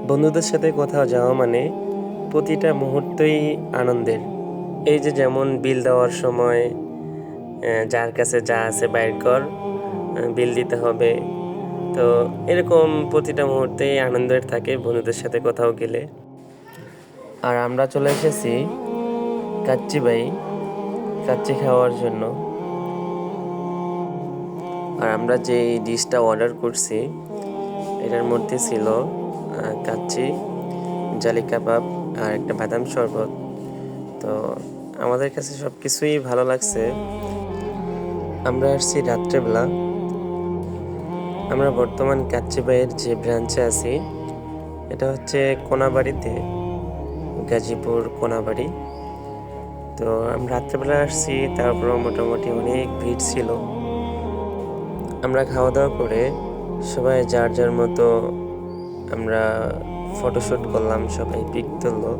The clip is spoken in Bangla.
বন্ধুদের সাথে কোথাও যাওয়া মানে প্রতিটা মুহূর্তই আনন্দের। এই যে যেমন বিল দেওয়ার সময় যার কাছে যা আছে বাইর কর, বিল দিতে হবে। তো এরকম প্রতিটা মুহূর্তেই আনন্দের থাকে বন্ধুদের সাথে কোথাও গেলে। আর আমরা চলে এসেছি কাচ্চিবাই, কাচ্চি খাওয়ার জন্য। আর আমরা যে ডিশটা অর্ডার করছি এটার মধ্যে ছিল কাচ্চি, জালি কাবাব আর একটা বাদাম শরবত। তো আমাদের কাছে সব কিছুই ভালো লাগছে। আমরা আসছি রাত্রেবেলা। আমরা বর্তমান কাচ্চিবাইয়ের যে ব্রাঞ্চে আছি এটা হচ্ছে কোনাবাড়িতে, গাজীপুর কোনাবাড়ি। তো আমরা রাত্রেবেলা আসছি, তারপর মোটামুটি অনেক ভিড় ছিল। আমরা খাওয়া দাওয়া করে সবাই যার যার মতো আমরা ফটোশ্যুট করলাম, সবাই পিক তুললো।